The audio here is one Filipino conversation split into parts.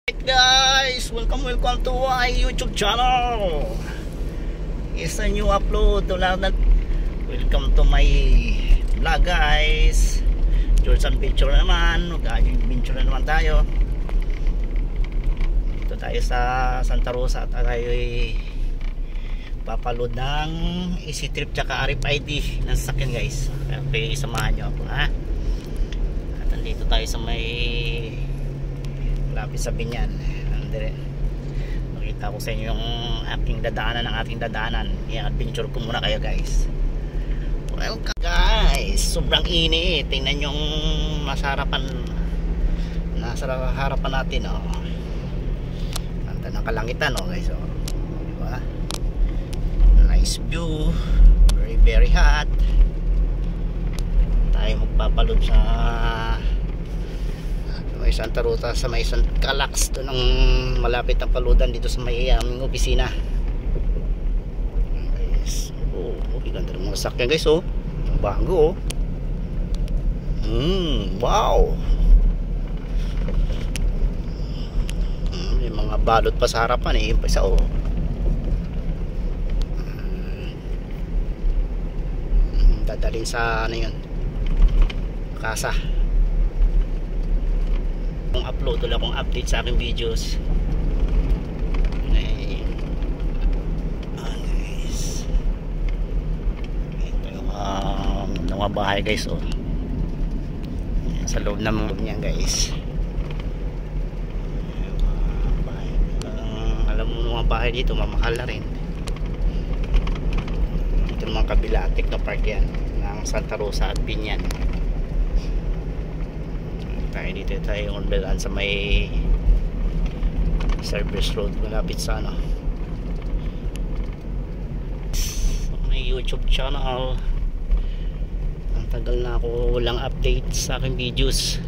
Hey guys, welcome to my YouTube channel. It's a new upload. Welcome to my vlog guys. George Adventure naman. Mag-adventure na naman tayo. Dito tayo sa Santa Rosa at tayo ay papaload ng Easy Trip tsaka RFID ng sasakyan guys. Okay, samahan nyo ako ha. At nandito tayo sa may lapis sa Binyan. Makita ko sa inyo yung ating dadaanan. I-adventure ko muna kayo guys. Welcome guys. Sobrang init. Tingnan yung nasa harapan natin oh. Ganda ng kalangitan oh guys oh. Diba? Nice view. Very hot. Tayo magpapaload sa may Santa Rosa sa may Calax, doon ang malapit ang paludan dito sa may aming opisina guys. Oh, ganda ng mga sakyan guys oh, bago oh. Wow, may mga balot pa sa harapan eh, yung pa isa oh. Dadalhin sa ano yun, kasa. Kung upload wala akong update sa aking videos. Guys, ito yung mga bahay guys oh. Sa loob ng mga niyan guys. Alam mo mga bahay dito mamahal na rin. Ito mga kabila Technopark yan ng Santa Rosa at Binyan. Dito tayo undalan sa may service road malapit sa ano, may YouTube channel. Ang tagal na ako walang update sa aking videos.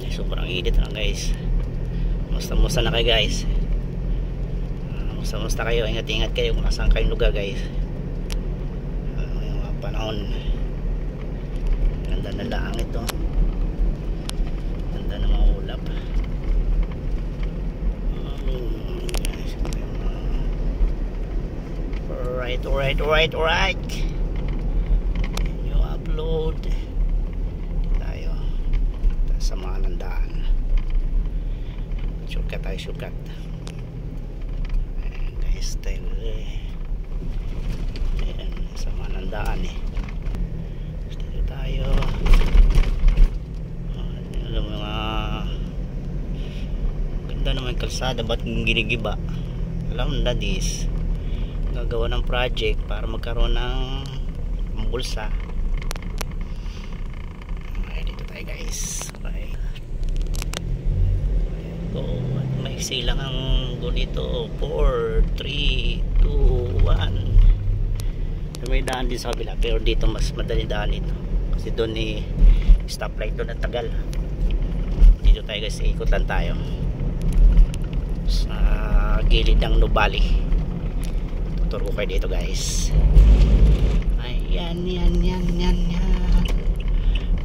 Sobrang init lang guys. Musta na kayo guys. Musta kayo, ingat kayo kung nasaan kayong lugar guys. Panahon, ganda na lang ito, ganda na mga ulap. Alright yung upload tayo sa mga landaan. Shortcut ayan guys, tayo sa manandaan eh. Dito tayo. Alam mo mga ganda naman kalsada, ba't ginigiba? Alam na this gagawa ng project para magkaroon ng bulsa. Okay, dito tayo guys. Okay. Go. Maiksi lang ang go dito. 4, 3, 2, 1. May daan din sa kabila pero dito mas madali daan ito kasi doon stoplight doon at tagal. Dito tayo guys, ikot lang tayo sa gilid ng Nubali. Tuturo ko kayo dito guys. Ayan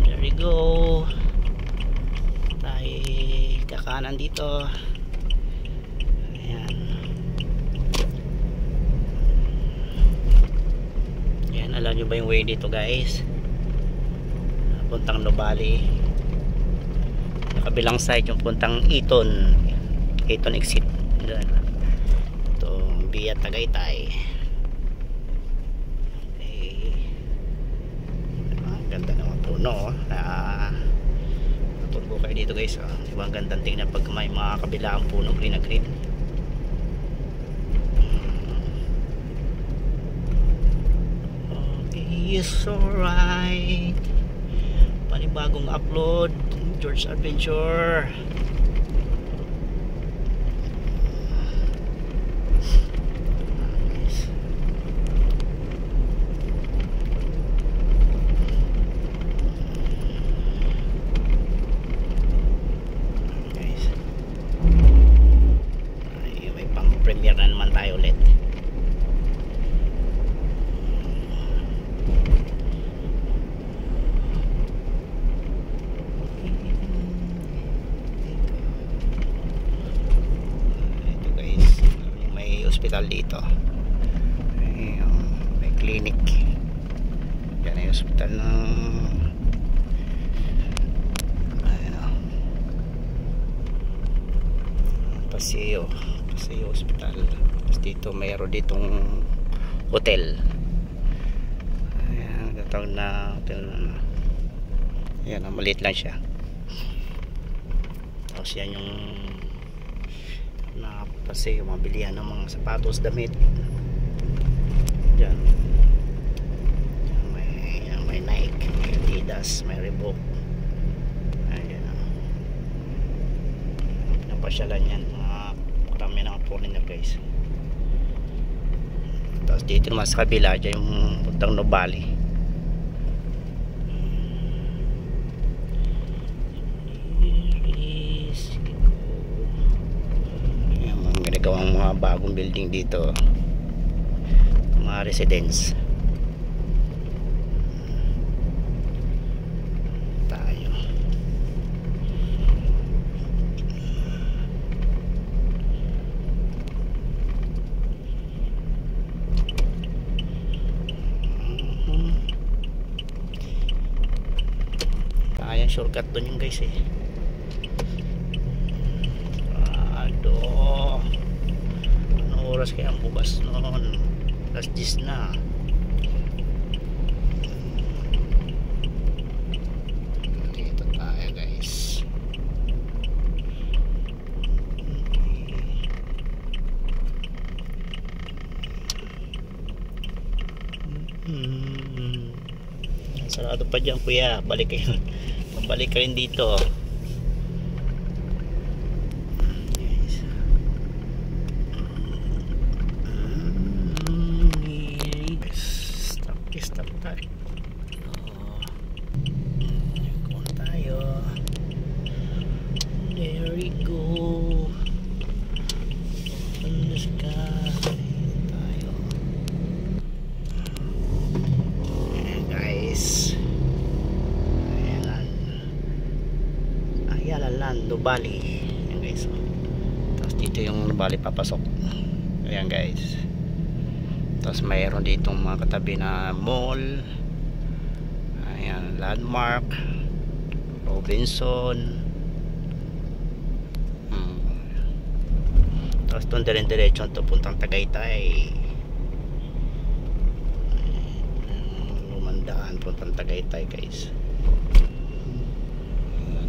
there we go. Tayo kakanan dito. Alam nyo ba yung way dito guys, puntang Nubali. Sa kabilang side yung puntang Eton exit. Ito via Tagaytay. Okay. Ganda naman puno. Turbo kayo dito guys oh. Diba ang gandang tingnan pag may mga kabilang puno green na green. Yes, alright. Panibagong upload, George Adventure. Guys, may pang premiere na naman tayo ulit. hospital dito. May clinic. Yan ay hospital ng Paseo hospital. Tapos dito mayroon ditong hotel. Ayan, tatawag na hotel na. Ayan, maliit lang siya. Tapos yan yung na Paseo, mabilihan ng mga sapatos, damit. Yan. May Nike, may Adidas, may Reebok. Ayan. Napasyalan yan. Marami ng foreigner guys. Tapos dito naman sa kabila dyan yung Utang Nubali. Ayan, mga ginagawang mga bagong building dito, mga residence. Tayo ayan, shortcut doon yung guys eh. Anong oras kaya ang bukas noon? Alas 10 na. Dito tayo guys. Sarado pa dyan kuya. Balik kayo. Balik ka rin dito. Stop tayo. Kung tayo. There we go. Let's go. Tayo. Guys. Land Nubali. Ayan guys. Tapos dito yung Nubali papasok. Ayan guys. Tapos mayroon ditong mga katabi na mall. Ayan, Landmark, Robinson. Tapos doon diretso ito puntang Tagaytay. Lumandaan puntang Tagaytay guys.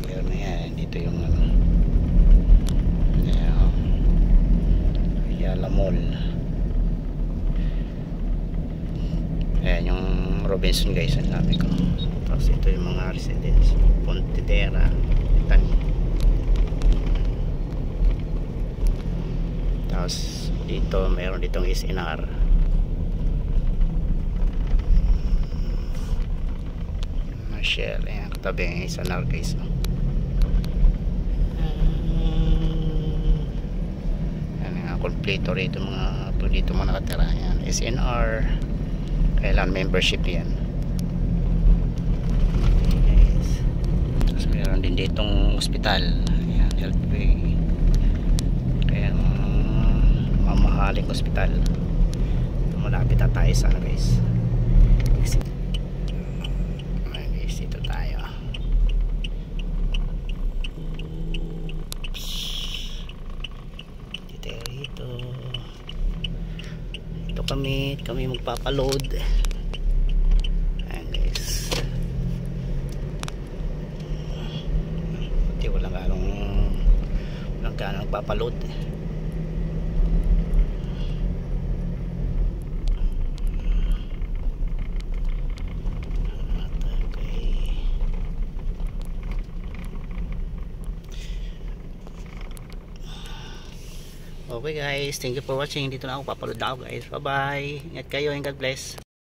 Meron na yan. Dito yung ano, Ayala Mall. Ayan yung Robinson guys, ang sabi ko. Tapos ito yung mga residence, Pontedera, Tani. Tapos dito mayroon ditong SNR. Marshall, ayan katabi ng SNR guys. Kompleto rito mga dito mga nakatira. Yan, SNR, kailan membership yan. Yes. Tapos meron din ditong hospital. Yan, Healthway. Kaya mamahaling hospital. Malapit na tayo sana guys. Guys, dito tayo. Ito kami magpapaload. Ayan guys. Ito walang ganong magpapaload. Okay guys, thank you for watching. Dito na ako, papaload na ako guys. Bye bye, ingat kayo and God bless.